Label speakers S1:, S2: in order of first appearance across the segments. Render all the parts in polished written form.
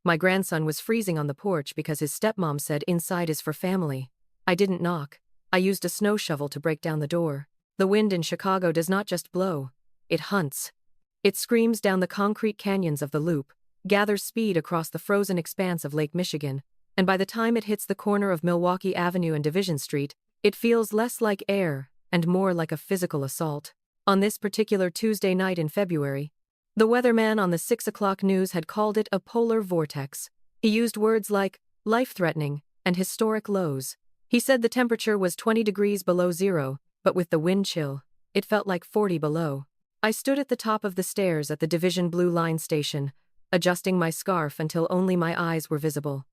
S1: My grandson was freezing on the porch because his stepmom said inside is for family. I didn't knock. I used a snow shovel to break down the door. The wind in Chicago does not just blow. It hunts. It screams down the concrete canyons of the Loop, gathers speed across the frozen expanse of Lake Michigan, and by the time it hits the corner of Milwaukee Avenue and Division Street, it feels less like air and more like a physical assault. On this particular Tuesday night in February, the weatherman on the 6 o'clock news had called it a polar vortex. He used words like life-threatening and historic lows. He said the temperature was 20 degrees below zero, but with the wind chill, it felt like 40 below. I stood at the top of the stairs at the Division Blue Line station, adjusting my scarf until only my eyes were visible.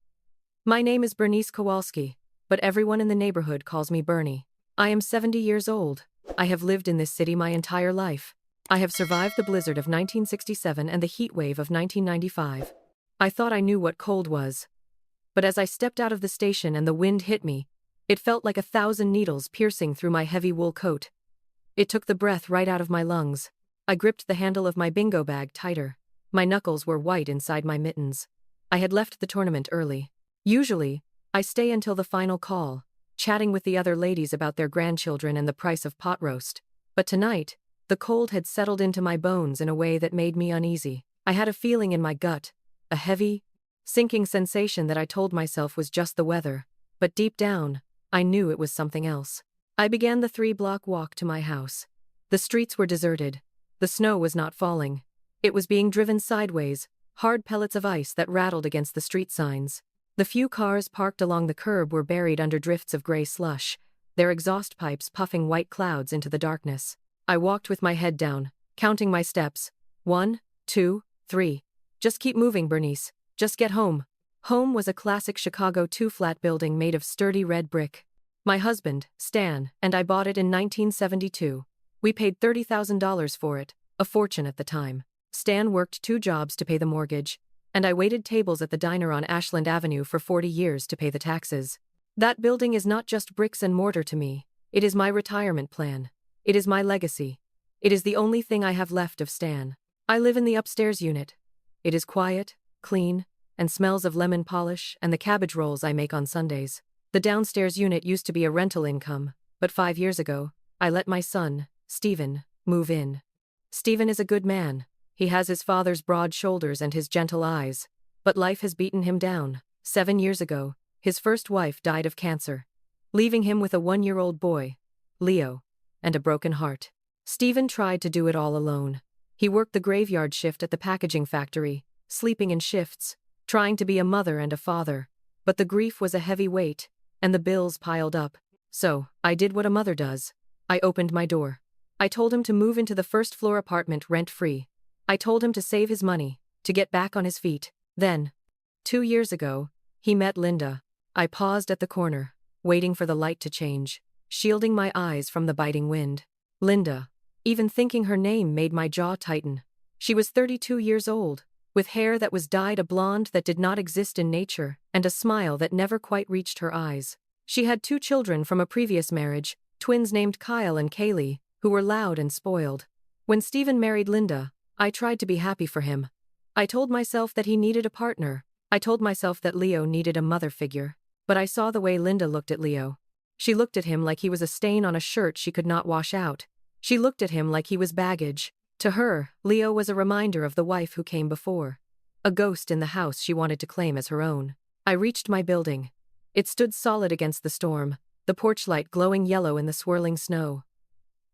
S1: My name is Bernice Kowalski, but everyone in the neighborhood calls me Bernie. I am 70 years old. I have lived in this city my entire life. I have survived the blizzard of 1967 and the heat wave of 1995. I thought I knew what cold was. But as I stepped out of the station and the wind hit me, it felt like 1,000 needles piercing through my heavy wool coat. It took the breath right out of my lungs. I gripped the handle of my bingo bag tighter. My knuckles were white inside my mittens. I had left the tournament early. Usually, I stay until the final call, chatting with the other ladies about their grandchildren and the price of pot roast. But tonight, the cold had settled into my bones in a way that made me uneasy. I had a feeling in my gut, a heavy, sinking sensation that I told myself was just the weather, but deep down, I knew it was something else. I began the 3-block walk to my house. The streets were deserted. The snow was not falling. It was being driven sideways, hard pellets of ice that rattled against the street signs. The few cars parked along the curb were buried under drifts of gray slush, their exhaust pipes puffing white clouds into the darkness. I walked with my head down, counting my steps. 1, 2, 3. Just keep moving, Bernice. Just get home. Home was a classic Chicago 2-flat building made of sturdy red brick. My husband, Stan, and I bought it in 1972. We paid $30,000 for it, a fortune at the time. Stan worked 2 jobs to pay the mortgage, and I waited tables at the diner on Ashland Avenue for 40 years to pay the taxes. That building is not just bricks and mortar to me. It is my retirement plan. It is my legacy. It is the only thing I have left of Stan. I live in the upstairs unit. It is quiet, clean, and smells of lemon polish and the cabbage rolls I make on Sundays. The downstairs unit used to be a rental income, but 5 years ago, I let my son, Stephen, move in. Stephen is a good man. He has his father's broad shoulders and his gentle eyes, but life has beaten him down. 7 years ago, his first wife died of cancer, leaving him with a 1-year-old boy, Leo, and a broken heart. Stephen tried to do it all alone. He worked the graveyard shift at the packaging factory, sleeping in shifts, trying to be a mother and a father, but the grief was a heavy weight, and the bills piled up. So, I did what a mother does. I opened my door. I told him to move into the first-floor apartment rent-free. I told him to save his money, to get back on his feet. Then, 2 years ago, he met Linda. I paused at the corner, waiting for the light to change, shielding my eyes from the biting wind. Linda. Even thinking her name made my jaw tighten. She was 32 years old, with hair that was dyed a blonde that did not exist in nature, and a smile that never quite reached her eyes. She had 2 children from a previous marriage, twins named Kyle and Kaylee, who were loud and spoiled. When Stephen married Linda, I tried to be happy for him. I told myself that he needed a partner. I told myself that Leo needed a mother figure. But I saw the way Linda looked at Leo. She looked at him like he was a stain on a shirt she could not wash out. She looked at him like he was baggage. To her, Leo was a reminder of the wife who came before. A ghost in the house she wanted to claim as her own. I reached my building. It stood solid against the storm, the porch light glowing yellow in the swirling snow.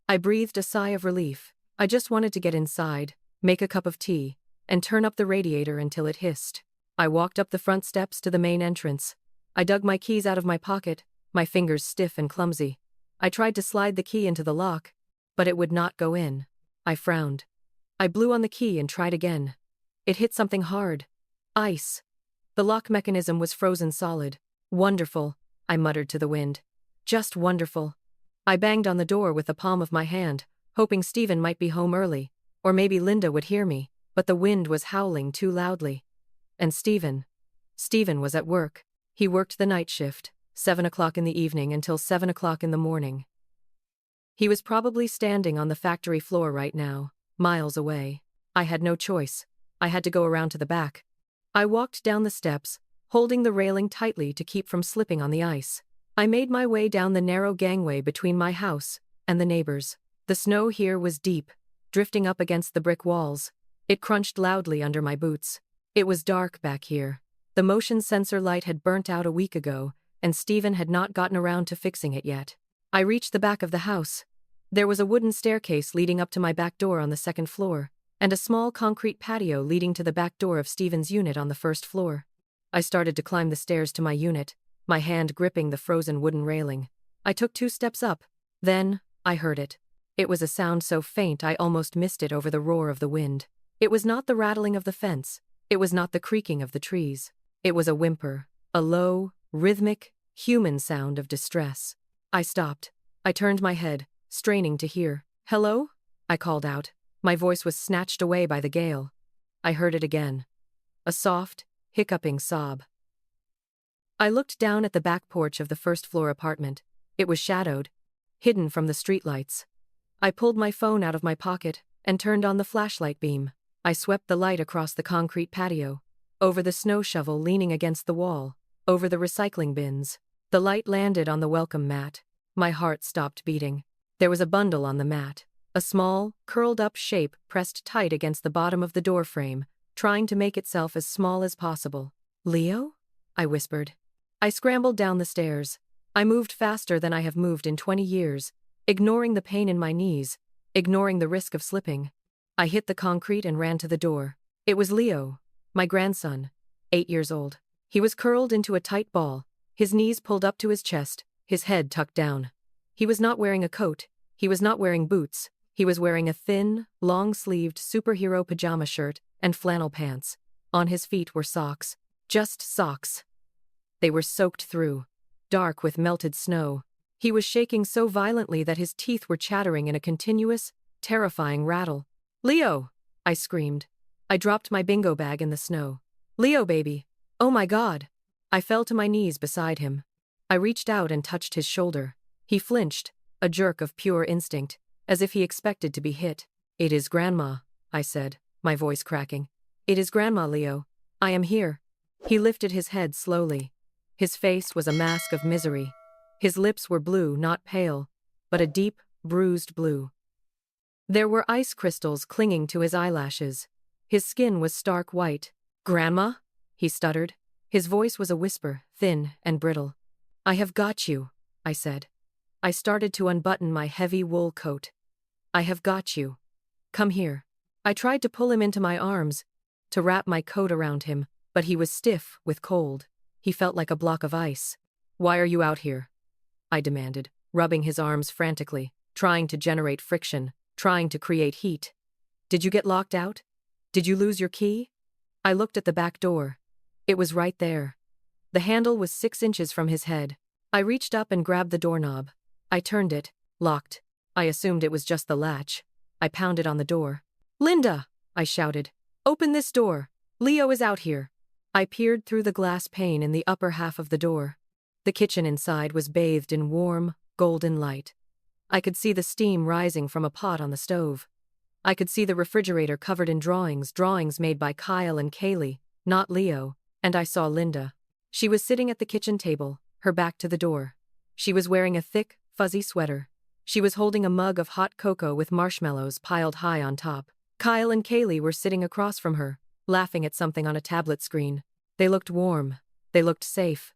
S1: I breathed a sigh of relief. I just wanted to get inside, make a cup of tea, and turn up the radiator until it hissed. I walked up the front steps to the main entrance. I dug my keys out of my pocket, my fingers stiff and clumsy. I tried to slide the key into the lock, but it would not go in. I frowned. I blew on the key and tried again. It hit something hard. Ice. The lock mechanism was frozen solid. Wonderful, I muttered to the wind. Just wonderful. I banged on the door with the palm of my hand, hoping Stephen might be home early, or maybe Linda would hear me, but the wind was howling too loudly. And Stephen was at work. He worked the night shift, 7 o'clock in the evening until 7 o'clock in the morning. He was probably standing on the factory floor right now, miles away. I had no choice. I had to go around to the back. I walked down the steps, holding the railing tightly to keep from slipping on the ice. I made my way down the narrow gangway between my house and the neighbors. The snow here was deep, drifting up against the brick walls. It crunched loudly under my boots. It was dark back here. The motion sensor light had burnt out a week ago, and Stephen had not gotten around to fixing it yet. I reached the back of the house. There was a wooden staircase leading up to my back door on the second floor, and a small concrete patio leading to the back door of Stephen's unit on the first floor. I started to climb the stairs to my unit, my hand gripping the frozen wooden railing. I took 2 steps up. Then, I heard it. It was a sound so faint I almost missed it over the roar of the wind. It was not the rattling of the fence. It was not the creaking of the trees. It was a whimper, a low, rhythmic, human sound of distress. I stopped. I turned my head, straining to hear. "Hello?" I called out. My voice was snatched away by the gale. I heard it again. A soft, hiccuping sob. I looked down at the back porch of the first-floor apartment. It was shadowed, hidden from the streetlights. I pulled my phone out of my pocket and turned on the flashlight beam. I swept the light across the concrete patio, over the snow shovel leaning against the wall, over the recycling bins. The light landed on the welcome mat. My heart stopped beating. There was a bundle on the mat, a small, curled-up shape pressed tight against the bottom of the door frame, trying to make itself as small as possible. "Leo?" I whispered. I scrambled down the stairs. I moved faster than I have moved in 20 years, ignoring the pain in my knees, ignoring the risk of slipping. I hit the concrete and ran to the door. It was Leo, my grandson, 8 years old. He was curled into a tight ball, his knees pulled up to his chest, his head tucked down. He was not wearing a coat, he was not wearing boots, he was wearing a thin, long-sleeved superhero pajama shirt and flannel pants. On his feet were socks. Just socks. They were soaked through, dark with melted snow. He was shaking so violently that his teeth were chattering in a continuous, terrifying rattle. "Leo!" I screamed. I dropped my bingo bag in the snow. "Leo, baby! Oh my God!" I fell to my knees beside him. I reached out and touched his shoulder. He flinched, a jerk of pure instinct, as if he expected to be hit. "It is Grandma," I said, my voice cracking. "It is Grandma, Leo. I am here." He lifted his head slowly. His face was a mask of misery. His lips were blue, not pale, but a deep, bruised blue. There were ice crystals clinging to his eyelashes. His skin was stark white. "Grandma?" he stuttered. His voice was a whisper, thin and brittle. "I have got you," I said. I started to unbutton my heavy wool coat. "I have got you. Come here." I tried to pull him into my arms, to wrap my coat around him, but he was stiff with cold. He felt like a block of ice. "Why are you out here?" I demanded, rubbing his arms frantically, trying to generate friction, trying to create heat. "Did you get locked out? Did you lose your key?" I looked at the back door. It was right there. The handle was 6 inches from his head. I reached up and grabbed the doorknob. I turned it, locked. I assumed it was just the latch. I pounded on the door. "Linda!" I shouted. "Open this door. Leo is out here." I peered through the glass pane in the upper half of the door. The kitchen inside was bathed in warm, golden light. I could see the steam rising from a pot on the stove. I could see the refrigerator covered in drawings made by Kyle and Kaylee, not Leo, and I saw Linda. She was sitting at the kitchen table, her back to the door. She was wearing a thick, fuzzy sweater. She was holding a mug of hot cocoa with marshmallows piled high on top. Kyle and Kaylee were sitting across from her, laughing at something on a tablet screen. They looked warm. They looked safe.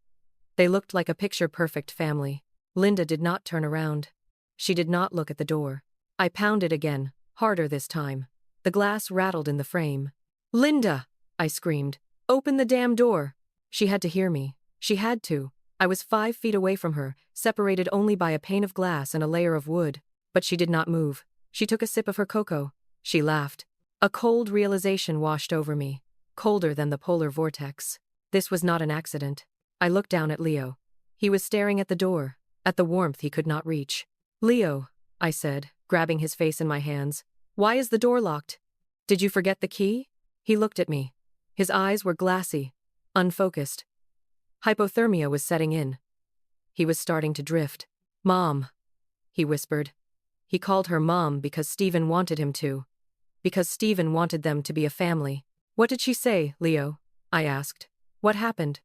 S1: They looked like a picture-perfect family. Linda did not turn around. She did not look at the door. I pounded again, harder this time. The glass rattled in the frame. "Linda!" I screamed. "Open the damn door!" She had to hear me. She had to. I was 5 feet away from her, separated only by a pane of glass and a layer of wood. But she did not move. She took a sip of her cocoa. She laughed. A cold realization washed over me. Colder than the polar vortex. This was not an accident. I looked down at Leo. He was staring at the door, at the warmth he could not reach. "Leo," I said, grabbing his face in my hands. "Why is the door locked? Did you forget the key?" He looked at me. His eyes were glassy, unfocused. Hypothermia was setting in. He was starting to drift. "Mom," he whispered. He called her Mom because Stephen wanted him to. Because Stephen wanted them to be a family. "What did she say, Leo?" I asked. What happened?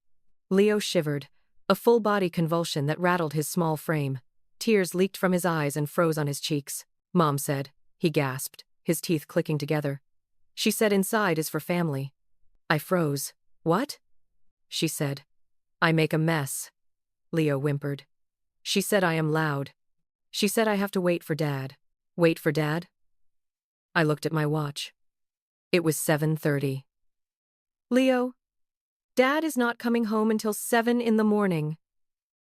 S1: Leo shivered, a full-body convulsion that rattled his small frame. Tears leaked from his eyes and froze on his cheeks. Mom said, he gasped, his teeth clicking together. She said inside is for family. I froze. What? She said. I make a mess. Leo whimpered. She said I am loud. She said I have to wait for Dad. Wait for Dad? I looked at my watch. It was 7:30. Leo, Dad is not coming home until 7 in the morning.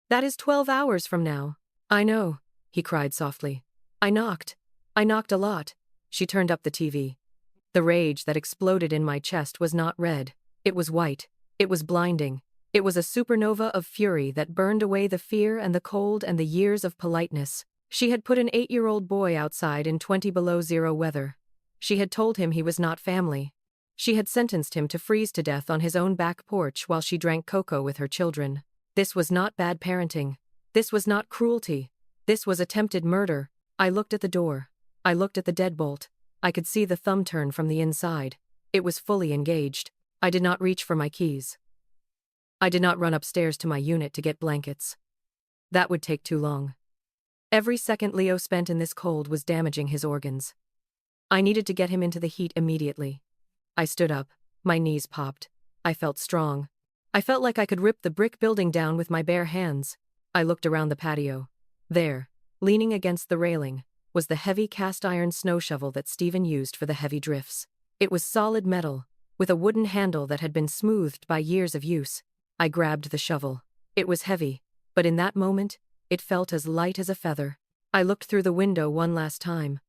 S1: That is 12 hours from now. I know, he cried softly. I knocked a lot. She turned up the TV. The rage that exploded in my chest was not red. It was white. It was blinding. It was a supernova of fury that burned away the fear and the cold and the years of politeness. She had put an 8-year-old boy outside in 20 below zero weather. She had told him he was not family. She had sentenced him to freeze to death on his own back porch while she drank cocoa with her children. This was not bad parenting. This was not cruelty. This was attempted murder. I looked at the door. I looked at the deadbolt. I could see the thumb turn from the inside. It was fully engaged. I did not reach for my keys. I did not run upstairs to my unit to get blankets. That would take too long. Every second Leo spent in this cold was damaging his organs. I needed to get him into the heat immediately. I stood up. My knees popped. I felt strong. I felt like I could rip the brick building down with my bare hands. I looked around the patio. There, leaning against the railing, was the heavy cast-iron snow shovel that Stephen used for the heavy drifts. It was solid metal, with a wooden handle that had been smoothed by years of use. I grabbed the shovel. It was heavy, but in that moment, it felt as light as a feather. I looked through the window one last time.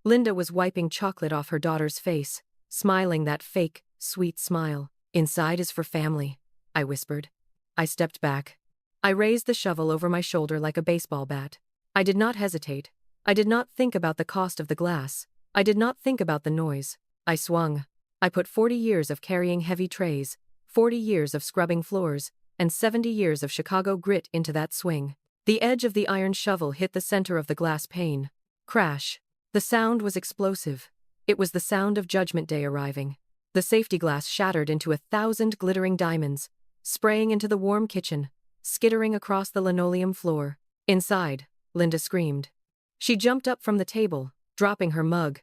S1: Linda was wiping chocolate off her daughter's face, smiling that fake, sweet smile. Inside is for family, I whispered. I stepped back. I raised the shovel over my shoulder like a baseball bat. I did not hesitate. I did not think about the cost of the glass. I did not think about the noise. I swung. I put 40 years of carrying heavy trays, 40 years of scrubbing floors, and 70 years of Chicago grit into that swing. The edge of the iron shovel hit the center of the glass pane. Crash. The sound was explosive. It was the sound of Judgment Day arriving. The safety glass shattered into 1,000 glittering diamonds, spraying into the warm kitchen, skittering across the linoleum floor. Inside, Linda screamed. She jumped up from the table, dropping her mug.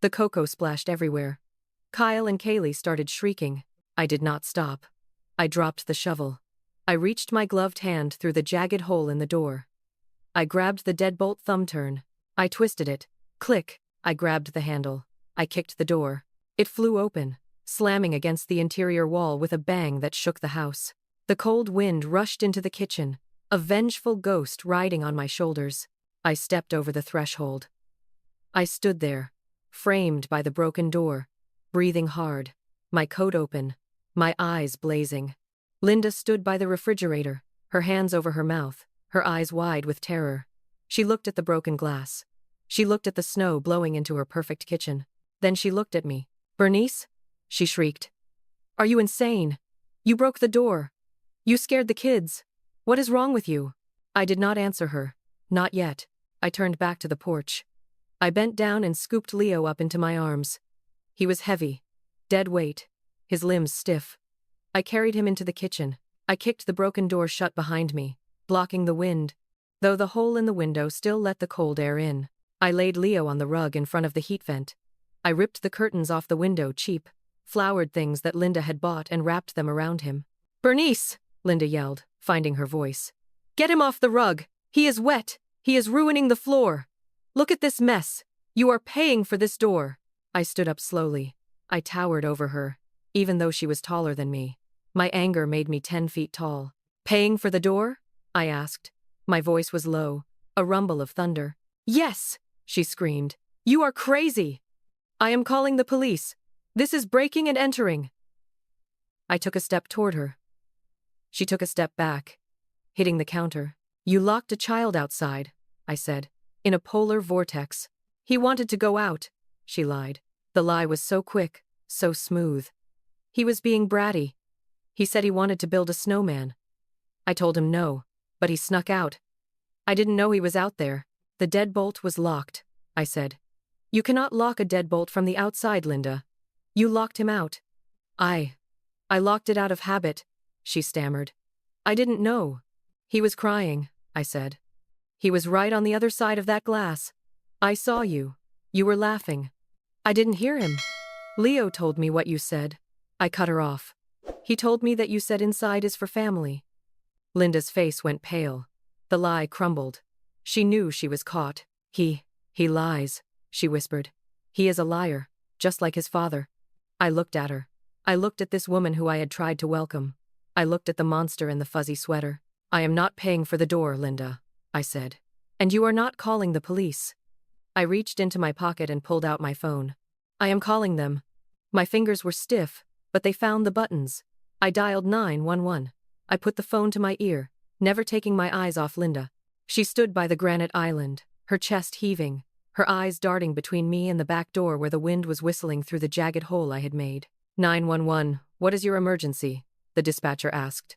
S1: The cocoa splashed everywhere. Kyle and Kaylee started shrieking. I did not stop. I dropped the shovel. I reached my gloved hand through the jagged hole in the door. I grabbed the deadbolt thumb turn. I twisted it. Click. I grabbed the handle. I kicked the door. It flew open, slamming against the interior wall with a bang that shook the house. The cold wind rushed into the kitchen, a vengeful ghost riding on my shoulders. I stepped over the threshold. I stood there, framed by the broken door, breathing hard, my coat open, my eyes blazing. Linda stood by the refrigerator, her hands over her mouth, her eyes wide with terror. She looked at the broken glass. She looked at the snow blowing into her perfect kitchen. Then she looked at me. Bernice? She shrieked. Are you insane? You broke the door. You scared the kids. What is wrong with you? I did not answer her. Not yet. I turned back to the porch. I bent down and scooped Leo up into my arms. He was heavy, dead weight, his limbs stiff. I carried him into the kitchen. I kicked the broken door shut behind me, blocking the wind, though the hole in the window still let the cold air in. I laid Leo on the rug in front of the heat vent. I ripped the curtains off the window, cheap, flowered things that Linda had bought, and wrapped them around him. Bernice! Linda yelled, finding her voice. Get him off the rug! He is wet! He is ruining the floor! Look at this mess! You are paying for this door! I stood up slowly. I towered over her, even though she was taller than me. My anger made me 10 feet tall. Paying for the door? I asked. My voice was low, a rumble of thunder. Yes! She screamed. You are crazy! I am calling the police. This is breaking and entering. I took a step toward her. She took a step back, hitting the counter. You locked a child outside, I said, in a polar vortex. He wanted to go out, she lied. The lie was so quick, so smooth. He was being bratty. He said he wanted to build a snowman. I told him no, but he snuck out. I didn't know he was out there. The deadbolt was locked, I said. You cannot lock a deadbolt from the outside, Linda. You locked him out. I locked it out of habit, she stammered. I didn't know. He was crying, I said. He was right on the other side of that glass. I saw you. You were laughing. I didn't hear him. Leo told me what you said. I cut her off. He told me that you said inside is for family. Linda's face went pale. The lie crumbled. She knew she was caught. He lies, she whispered. He is a liar, just like his father. I looked at her. I looked at this woman who I had tried to welcome. I looked at the monster in the fuzzy sweater. I am not paying for the door, Linda, I said. And you are not calling the police. I reached into my pocket and pulled out my phone. I am calling them. My fingers were stiff, but they found the buttons. I dialed 911. I put the phone to my ear, never taking my eyes off Linda. She stood by the granite island, her chest heaving, her eyes darting between me and the back door where the wind was whistling through the jagged hole I had made. 911, what is your emergency? The dispatcher asked.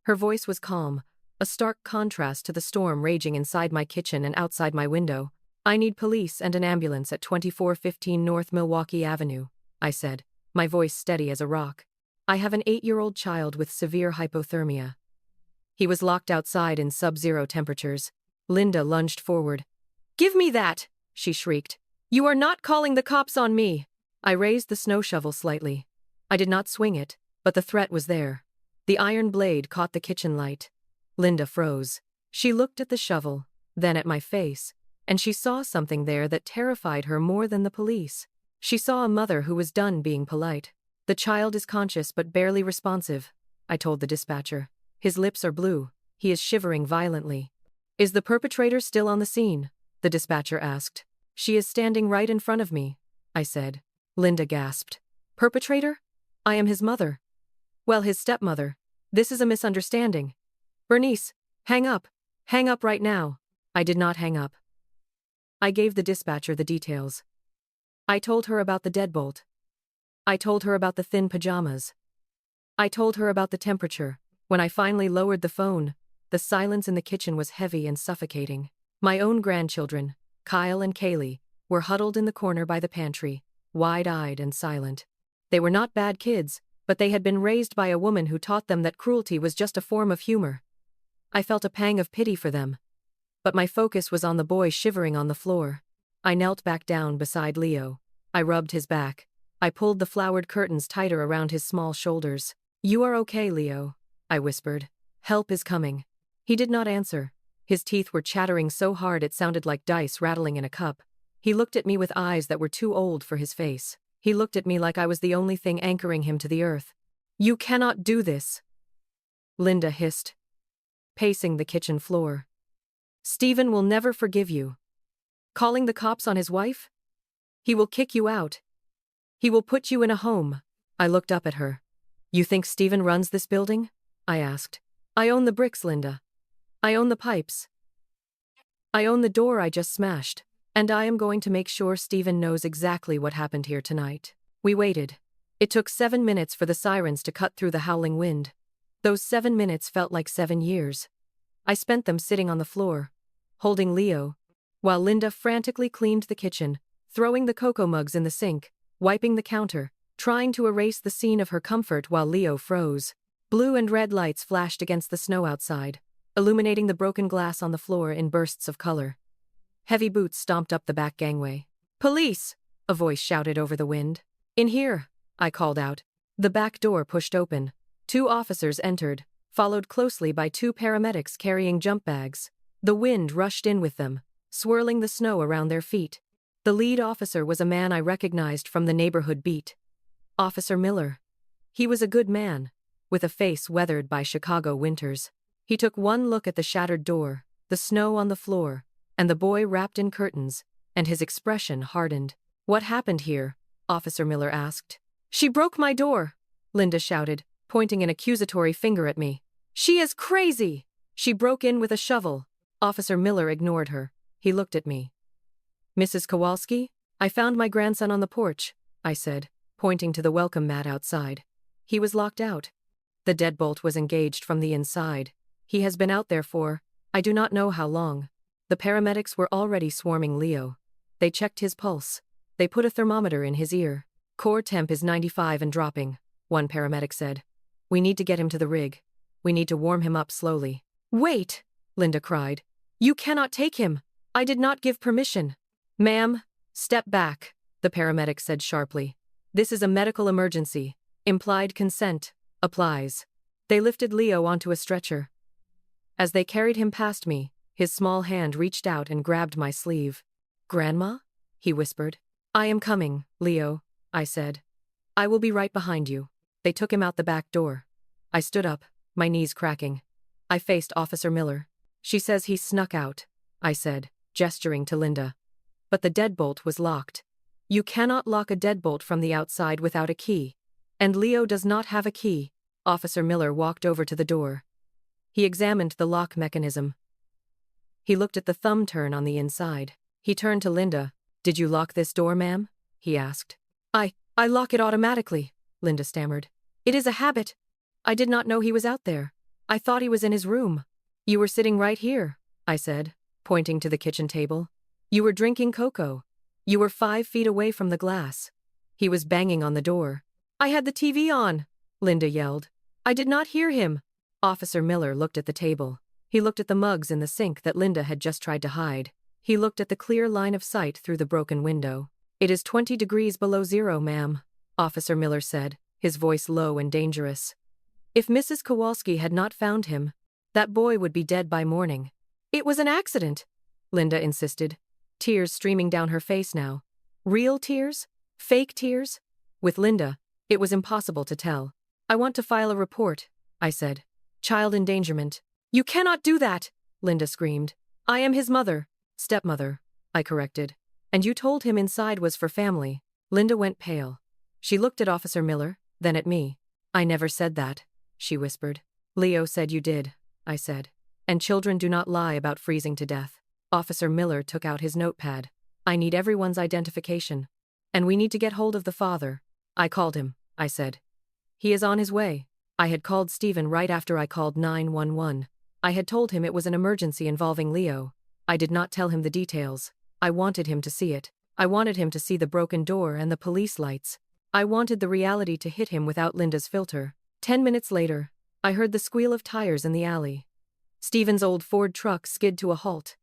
S1: Her voice was calm, a stark contrast to the storm raging inside my kitchen and outside my window. I need police and an ambulance at 2415 North Milwaukee Avenue, I said, my voice steady as a rock. I have an 8-year-old child with severe hypothermia. He was locked outside in sub-zero temperatures. Linda lunged forward. Give me that, she shrieked. You are not calling the cops on me. I raised the snow shovel slightly. I did not swing it, but the threat was there. The iron blade caught the kitchen light. Linda froze. She looked at the shovel, then at my face, and she saw something there that terrified her more than the police. She saw a mother who was done being polite. The child is conscious but barely responsive, I told the dispatcher. His lips are blue. He is shivering violently. Is the perpetrator still on the scene? The dispatcher asked. She is standing right in front of me, I said. Linda gasped. Perpetrator? I am his mother. Well, his stepmother. This is a misunderstanding. Bernice, hang up. Hang up right now. I did not hang up. I gave the dispatcher the details. I told her about the deadbolt. I told her about the thin pajamas. I told her about the temperature. When I finally lowered the phone, the silence in the kitchen was heavy and suffocating. My own grandchildren, Kyle and Kaylee, were huddled in the corner by the pantry, wide-eyed and silent. They were not bad kids, but they had been raised by a woman who taught them that cruelty was just a form of humor. I felt a pang of pity for them. But my focus was on the boy shivering on the floor. I knelt back down beside Leo. I rubbed his back. I pulled the flowered curtains tighter around his small shoulders. You are okay, Leo, I whispered. Help is coming. He did not answer. His teeth were chattering so hard it sounded like dice rattling in a cup. He looked at me with eyes that were too old for his face. He looked at me like I was the only thing anchoring him to the earth. You cannot do this, Linda hissed, pacing the kitchen floor. Stephen will never forgive you. Calling the cops on his wife? He will kick you out. He will put you in a home. I looked up at her. You think Stephen runs this building? I asked. I own the bricks, Linda. I own the pipes. I own the door I just smashed. And I am going to make sure Stephen knows exactly what happened here tonight. We waited. It took 7 minutes for the sirens to cut through the howling wind. Those 7 minutes felt like 7 years. I spent them sitting on the floor, holding Leo, while Linda frantically cleaned the kitchen, throwing the cocoa mugs in the sink, wiping the counter, trying to erase the scene of her comfort while Leo froze. Blue and red lights flashed against the snow outside, illuminating the broken glass on the floor in bursts of color. Heavy boots stomped up the back gangway. Police! A voice shouted over the wind. In here, I called out. The back door pushed open. 2 officers entered, followed closely by 2 paramedics carrying jump bags. The wind rushed in with them, swirling the snow around their feet. The lead officer was a man I recognized from the neighborhood beat. Officer Miller. He was a good man, with a face weathered by Chicago winters. He took one look at the shattered door, the snow on the floor, and the boy wrapped in curtains, and his expression hardened. What happened here? Officer Miller asked. She broke my door, Linda shouted, pointing an accusatory finger at me. She is crazy! She broke in with a shovel. Officer Miller ignored her. He looked at me. Mrs. Kowalski? I found my grandson on the porch, I said, pointing to the welcome mat outside. He was locked out. The deadbolt was engaged from the inside. He has been out there for, I do not know how long. The paramedics were already swarming Leo. They checked his pulse. They put a thermometer in his ear. Core temp is 95 and dropping, one paramedic said. We need to get him to the rig. We need to warm him up slowly. Wait! Linda cried. You cannot take him. I did not give permission. Ma'am, step back, the paramedic said sharply. This is a medical emergency. Implied consent applies. They lifted Leo onto a stretcher. As they carried him past me, his small hand reached out and grabbed my sleeve. Grandma? He whispered. I am coming, Leo, I said. I will be right behind you. They took him out the back door. I stood up, my knees cracking. I faced Officer Miller. She says he snuck out, I said, gesturing to Linda. But the deadbolt was locked. You cannot lock a deadbolt from the outside without a key. And Leo does not have a key. Officer Miller walked over to the door. He examined the lock mechanism. He looked at the thumb turn on the inside. He turned to Linda. Did you lock this door, ma'am? He asked. I lock it automatically, Linda stammered. It is a habit. I did not know he was out there. I thought he was in his room. You were sitting right here, I said, pointing to the kitchen table. You were drinking cocoa. You were 5 feet away from the glass. He was banging on the door. I had the TV on, Linda yelled. I did not hear him. Officer Miller looked at the table. He looked at the mugs in the sink that Linda had just tried to hide. He looked at the clear line of sight through the broken window. It is 20 degrees below zero, ma'am, Officer Miller said, his voice low and dangerous. If Mrs. Kowalski had not found him, that boy would be dead by morning. It was an accident, Linda insisted, tears streaming down her face now. Real tears? Fake tears? With Linda, it was impossible to tell. I want to file a report, I said. Child endangerment. You cannot do that, Linda screamed. I am his mother. Stepmother, I corrected. And you told him inside was for family. Linda went pale. She looked at Officer Miller, then at me. I never said that, she whispered. Leo said you did, I said. And children do not lie about freezing to death. Officer Miller took out his notepad. I need everyone's identification. And we need to get hold of the father. I called him, I said. He is on his way. I had called Stephen right after I called 911. I had told him it was an emergency involving Leo. I did not tell him the details. I wanted him to see it. I wanted him to see the broken door and the police lights. I wanted the reality to hit him without Linda's filter. 10 minutes later, I heard the squeal of tires in the alley. Stephen's old Ford truck skid to a halt.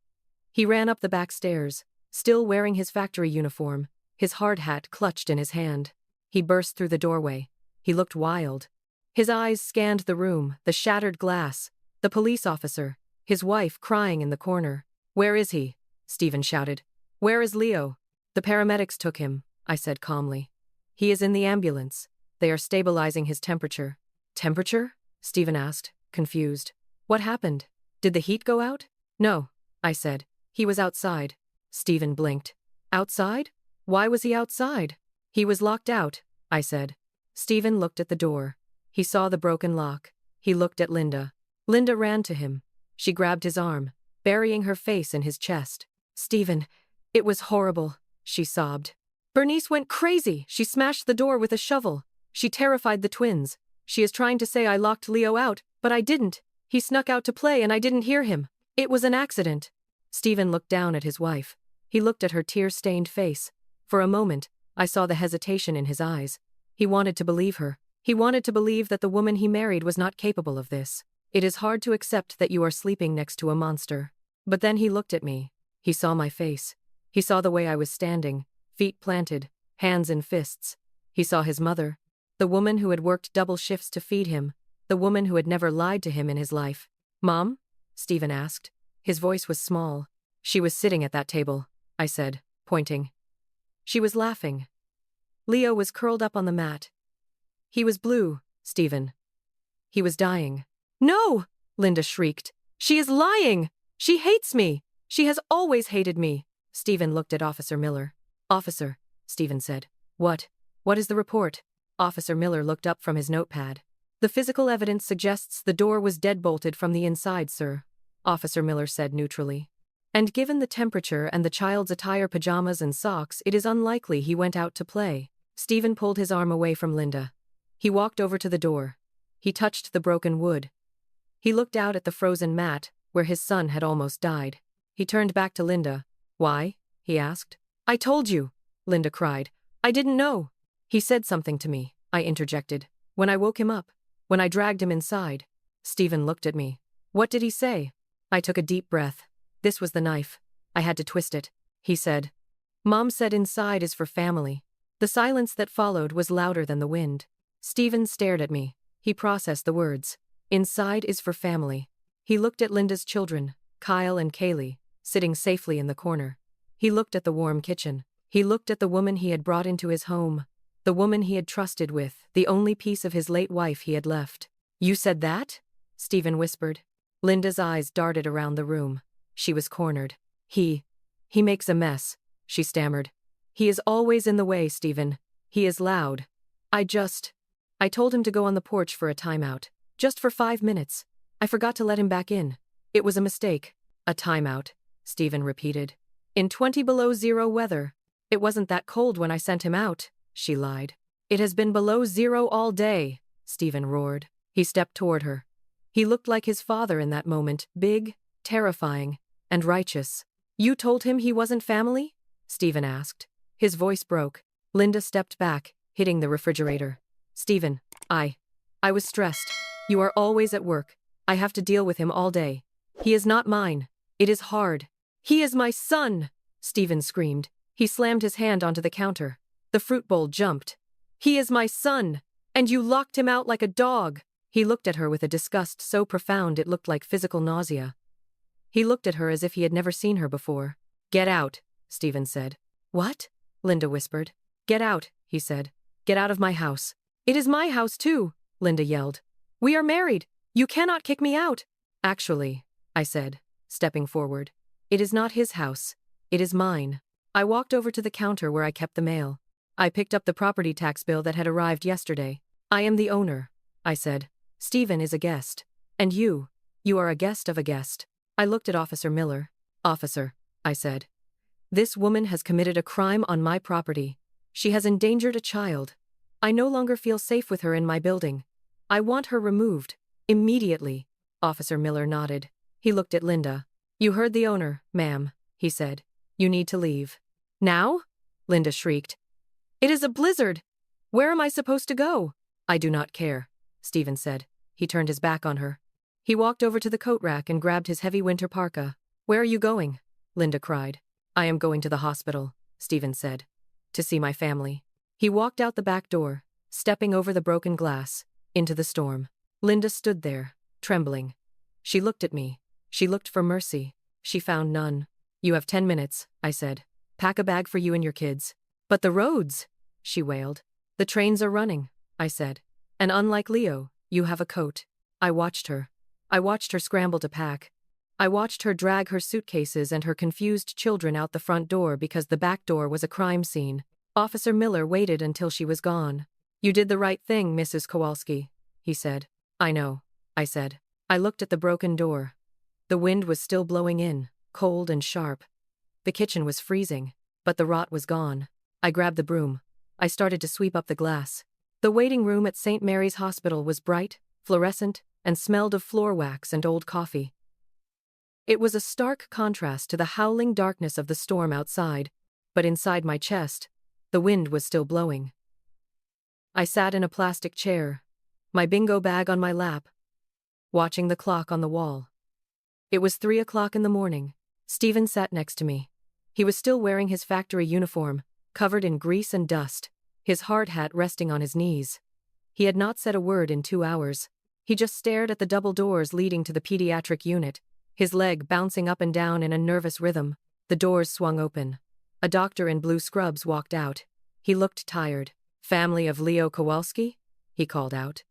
S1: He ran up the back stairs, still wearing his factory uniform, his hard hat clutched in his hand. He burst through the doorway. He looked wild. His eyes scanned the room, the shattered glass, the police officer, his wife crying in the corner. Where is he? Stephen shouted. Where is Leo? The paramedics took him, I said calmly. He is in the ambulance. They are stabilizing his temperature. Temperature? Stephen asked, confused. What happened? Did the heat go out? No, I said. He was outside. Stephen blinked. Outside? Why was he outside? He was locked out, I said. Stephen looked at the door. He saw the broken lock. He looked at Linda. Linda ran to him. She grabbed his arm, burying her face in his chest. Stephen, it was horrible, she sobbed. Bernice went crazy. She smashed the door with a shovel. She terrified the twins. She is trying to say I locked Leo out, but I didn't. He snuck out to play and I didn't hear him. It was an accident. Stephen looked down at his wife. He looked at her tear-stained face. For a moment, I saw the hesitation in his eyes. He wanted to believe her. He wanted to believe that the woman he married was not capable of this. It is hard to accept that you are sleeping next to a monster. But then he looked at me. He saw my face. He saw the way I was standing, feet planted, hands in fists. He saw his mother, the woman who had worked double shifts to feed him, the woman who had never lied to him in his life. Mom? Stephen asked. His voice was small. She was sitting at that table, I said, pointing. She was laughing. Leo was curled up on the mat. He was blue, Stephen. He was dying. No! Linda shrieked. She is lying! She hates me! She has always hated me! Stephen looked at Officer Miller. Officer, Stephen said. What? What is the report? Officer Miller looked up from his notepad. The physical evidence suggests the door was deadbolted from the inside, sir, Officer Miller said neutrally. And given the temperature and the child's attire, pajamas and socks, it is unlikely he went out to play. Stephen pulled his arm away from Linda. He walked over to the door. He touched the broken wood. He looked out at the frozen mat, where his son had almost died. He turned back to Linda. Why? He asked. I told you, Linda cried. I didn't know. He said something to me, I interjected. When I woke him up. When I dragged him inside, Stephen looked at me. What did he say? I took a deep breath. This was the knife. I had to twist it. He said. Mom said inside is for family. The silence that followed was louder than the wind. Stephen stared at me. He processed the words. Inside is for family. He looked at Linda's children, Kyle and Kaylee, sitting safely in the corner. He looked at the warm kitchen. He looked at the woman he had brought into his home. The woman he had trusted with, the only piece of his late wife he had left. You said that? Stephen whispered. Linda's eyes darted around the room. She was cornered. He makes a mess, she stammered. He is always in the way, Stephen. He is loud. I told him to go on the porch for a timeout. Just for 5 minutes. I forgot to let him back in. It was a mistake. A timeout, Stephen repeated. In 20 below zero weather. It wasn't that cold when I sent him out, she lied. It has been below zero all day, Stephen roared. He stepped toward her. He looked like his father in that moment, big, terrifying, and righteous. You told him he wasn't family? Stephen asked. His voice broke. Linda stepped back, hitting the refrigerator. Stephen, I was stressed. You are always at work. I have to deal with him all day. He is not mine. It is hard. He is my son, Stephen screamed. He slammed his hand onto the counter. The fruit bowl jumped. He is my son, and you locked him out like a dog. He looked at her with a disgust so profound it looked like physical nausea. He looked at her as if he had never seen her before. Get out, Stephen said. What? Linda whispered. Get out, he said. Get out of my house. It is my house too, Linda yelled. We are married. You cannot kick me out. Actually, I said, stepping forward. It is not his house. It is mine. I walked over to the counter where I kept the mail. I picked up the property tax bill that had arrived yesterday. I am the owner, I said. Stephen is a guest. And you are a guest of a guest. I looked at Officer Miller. Officer, I said. This woman has committed a crime on my property. She has endangered a child. I no longer feel safe with her in my building. I want her removed. Immediately. Officer Miller nodded. He looked at Linda. You heard the owner, ma'am, he said. You need to leave. Now? Linda shrieked. It is a blizzard. Where am I supposed to go? I do not care, Stephen said. He turned his back on her. He walked over to the coat rack and grabbed his heavy winter parka. Where are you going? Linda cried. I am going to the hospital, Stephen said. To see my family. He walked out the back door, stepping over the broken glass, into the storm. Linda stood there, trembling. She looked at me. She looked for mercy. She found none. You have 10 minutes, I said. Pack a bag for you and your kids. But the roads, she wailed. The trains are running, I said. And unlike Leo, you have a coat. I watched her. I watched her scramble to pack. I watched her drag her suitcases and her confused children out the front door because the back door was a crime scene. Officer Miller waited until she was gone. You did the right thing, Mrs. Kowalski, he said. I know, I said. I looked at the broken door. The wind was still blowing in, cold and sharp. The kitchen was freezing, but the rot was gone. I grabbed the broom. I started to sweep up the glass. The waiting room at St. Mary's Hospital was bright, fluorescent, and smelled of floor wax and old coffee. It was a stark contrast to the howling darkness of the storm outside, but inside my chest, the wind was still blowing. I sat in a plastic chair, my bingo bag on my lap, watching the clock on the wall. It was 3 o'clock in the morning. Stephen sat next to me. He was still wearing his factory uniform, covered in grease and dust, his hard hat resting on his knees. He had not said a word in 2 hours. He just stared at the double doors leading to the pediatric unit, his leg bouncing up and down in a nervous rhythm. The doors swung open. A doctor in blue scrubs walked out. He looked tired. Family of Leo Kowalski? He called out.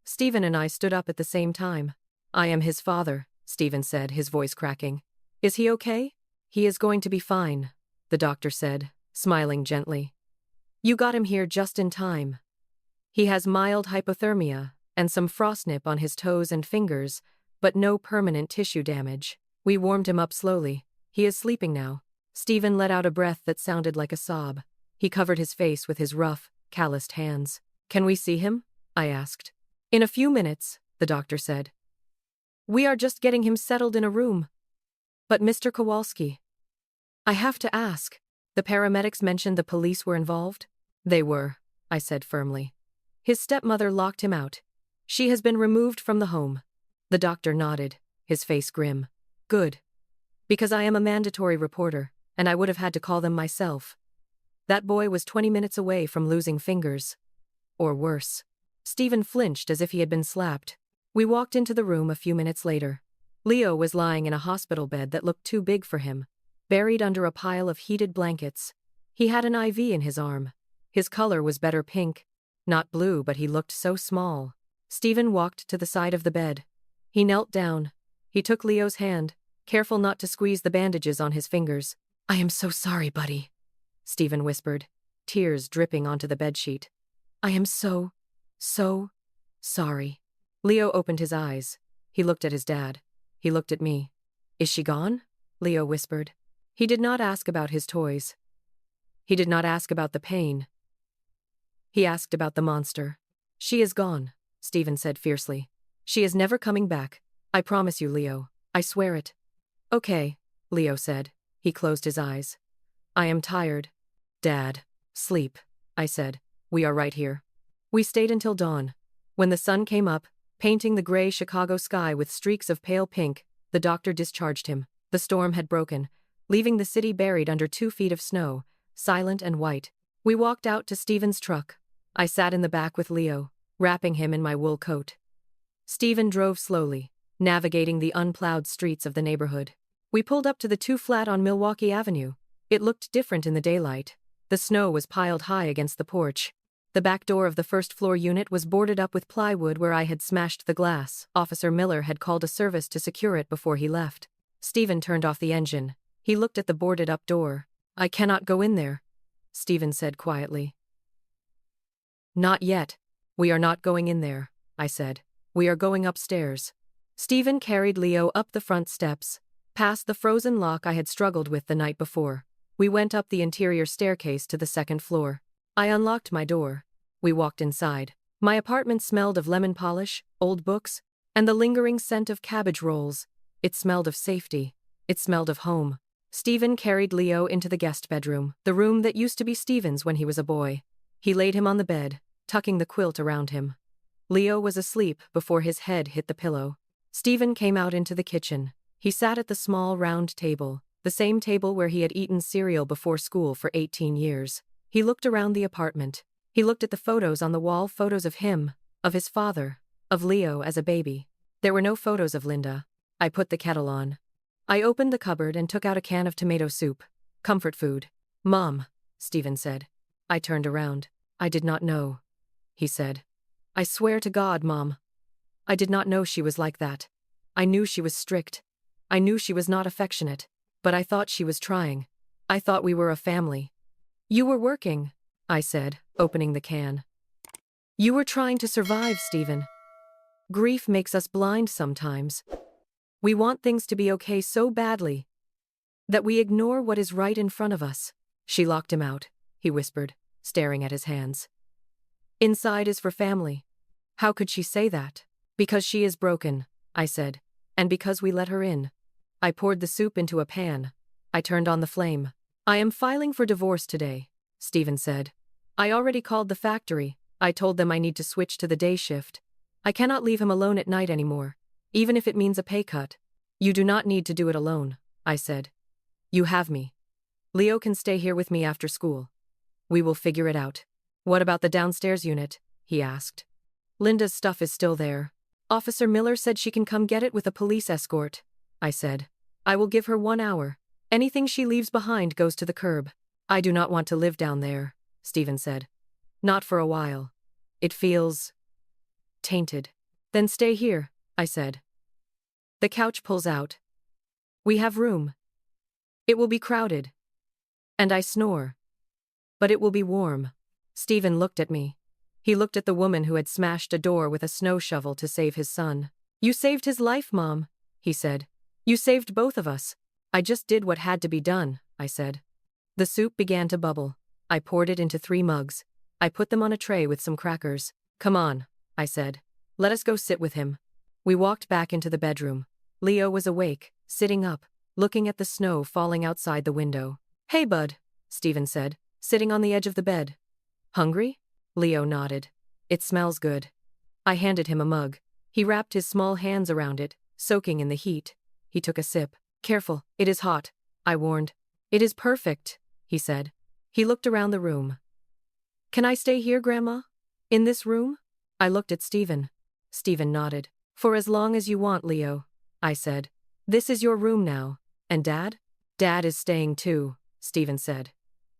S1: Stephen and I stood up at the same time. I am his father, Stephen said, his voice cracking. Is he okay? He is going to be fine, the doctor said, smiling gently. You got him here just in time. He has mild hypothermia and some frostnip on his toes and fingers, but no permanent tissue damage. We warmed him up slowly. He is sleeping now. Stephen let out a breath that sounded like a sob. He covered his face with his rough, calloused hands. Can we see him? I asked. In a few minutes, the doctor said. We are just getting him settled in a room. But Mr. Kowalski, I have to ask. The paramedics mentioned the police were involved? They were, I said firmly. His stepmother locked him out. She has been removed from the home. The doctor nodded, his face grim. Good. Because I am a mandatory reporter, and I would have had to call them myself. That boy was 20 minutes away from losing fingers. Or worse. Stephen flinched as if he had been slapped. We walked into the room a few minutes later. Leo was lying in a hospital bed that looked too big for him, buried under a pile of heated blankets. He had an IV in his arm. His color was better pink. Not blue, but he looked so small. Stephen walked to the side of the bed. He knelt down. He took Leo's hand, careful not to squeeze the bandages on his fingers. "I am so sorry, buddy," Stephen whispered, tears dripping onto the bedsheet. "I am so sorry." Leo opened his eyes. He looked at his dad. He looked at me. "Is she gone?" Leo whispered. He did not ask about his toys. He did not ask about the pain. He asked about the monster. "She is gone," Stephen said fiercely. "She is never coming back. I promise you, Leo. I swear it." "Okay," Leo said. He closed his eyes. "I am tired." "Dad, sleep," I said. "We are right here." We stayed until dawn. When the sun came up, painting the gray Chicago sky with streaks of pale pink, the doctor discharged him. The storm had broken, leaving the city buried under 2 feet of snow, silent and white. We walked out to Stephen's truck. I sat in the back with Leo, wrapping him in my wool coat. Stephen drove slowly, navigating the unplowed streets of the neighborhood. We pulled up to the 2-flat on Milwaukee Avenue. It looked different in the daylight. The snow was piled high against the porch. The back door of the first-floor unit was boarded up with plywood where I had smashed the glass. Officer Miller had called a service to secure it before he left. Stephen turned off the engine. He looked at the boarded-up door. "I cannot go in there," Stephen said quietly. "Not yet. We are not going in there," I said. "We are going upstairs." Stephen carried Leo up the front steps, past the frozen lock I had struggled with the night before. We went up the interior staircase to the second floor. I unlocked my door. We walked inside. My apartment smelled of lemon polish, old books, and the lingering scent of cabbage rolls. It smelled of safety. It smelled of home. Stephen carried Leo into the guest bedroom, the room that used to be Stephen's when he was a boy. He laid him on the bed, tucking the quilt around him. Leo was asleep before his head hit the pillow. Stephen came out into the kitchen. He sat at the small round table, the same table where he had eaten cereal before school for 18 years. He looked around the apartment. He looked at the photos on the wall, photos of him, of his father, of Leo as a baby. There were no photos of Linda. I put the kettle on. I opened the cupboard and took out a can of tomato soup. Comfort food. "Mom," Stephen said. I turned around. "I did not know," he said. "I swear to God, Mom. I did not know she was like that. I knew she was strict. I knew she was not affectionate. But I thought she was trying. I thought we were a family." "You were working," I said, opening the can. "You were trying to survive, Stephen. Grief makes us blind sometimes. We want things to be okay so badly that we ignore what is right in front of us." "She locked him out," he whispered, staring at his hands. "Inside is for family." "How could she say that?" "Because she is broken," I said, "and because we let her in." I poured the soup into a pan. I turned on the flame. "I am filing for divorce today," Stephen said. "I already called the factory. I told them I need to switch to the day shift. I cannot leave him alone at night anymore, even if it means a pay cut." "You do not need to do it alone," I said. "You have me. Leo can stay here with me after school. We will figure it out." "What about the downstairs unit?" he asked. "Linda's stuff is still there. Officer Miller said she can come get it with a police escort," I said. "I will give her 1 hour. Anything she leaves behind goes to the curb." "I do not want to live down there," Stephen said. "Not for a while. It feels tainted." "Then stay here," I said. "The couch pulls out. We have room. It will be crowded. And I snore. But it will be warm." Stephen looked at me. He looked at the woman who had smashed a door with a snow shovel to save his son. "You saved his life, Mom," he said. "You saved both of us." "I just did what had to be done," I said. The soup began to bubble. I poured it into 3 mugs. I put them on a tray with some crackers. "Come on," I said. "Let us go sit with him." We walked back into the bedroom. Leo was awake, sitting up, looking at the snow falling outside the window. "Hey, bud," Stephen said, sitting on the edge of the bed. "Hungry?" Leo nodded. "It smells good." I handed him a mug. He wrapped his small hands around it, soaking in the heat. He took a sip. Careful, it is hot, I warned. It is perfect, he said. He looked around the room. Can I stay here, Grandma? In this room? I looked at Stephen. Stephen nodded. For as long as you want, Leo, I said. This is your room now. And Dad? Dad is staying too, Stephen said.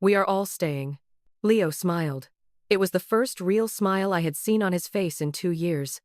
S1: We are all staying. Leo smiled. It was the first real smile I had seen on his face in 2 years.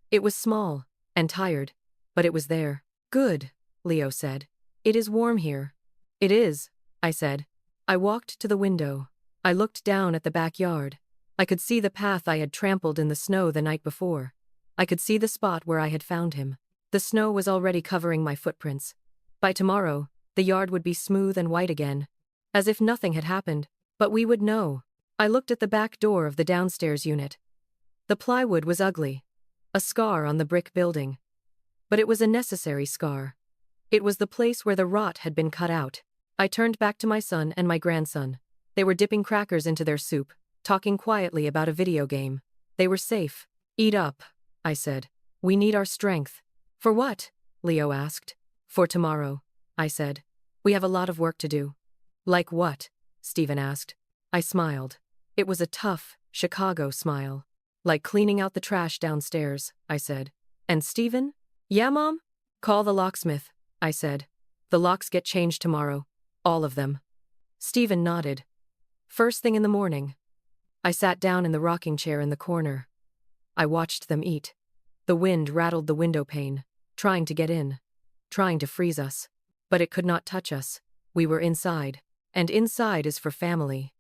S1: It was small and tired, but it was there. Good, Leo said. It is warm here. It is, I said. I walked to the window. I looked down at the backyard. I could see the path I had trampled in the snow the night before. I could see the spot where I had found him. The snow was already covering my footprints. By tomorrow, the yard would be smooth and white again, as if nothing had happened, but we would know. I looked at the back door of the downstairs unit. The plywood was ugly, a scar on the brick building. But it was a necessary scar. It was the place where the rot had been cut out. I turned back to my son and my grandson. They were dipping crackers into their soup, talking quietly about a video game. They were safe. Eat up, I said. We need our strength. For what? Leo asked. For tomorrow, I said. We have a lot of work to do. Like what? Stephen asked. I smiled. It was a tough, Chicago smile. Like cleaning out the trash downstairs, I said. And Stephen? Yeah, Mom? Call the locksmith, I said. The locks get changed tomorrow. All of them. Stephen nodded. First thing in the morning. I sat down in the rocking chair in the corner. I watched them eat. The wind rattled the window pane, trying to get in, trying to freeze us. But it could not touch us. We were inside. And inside is for family.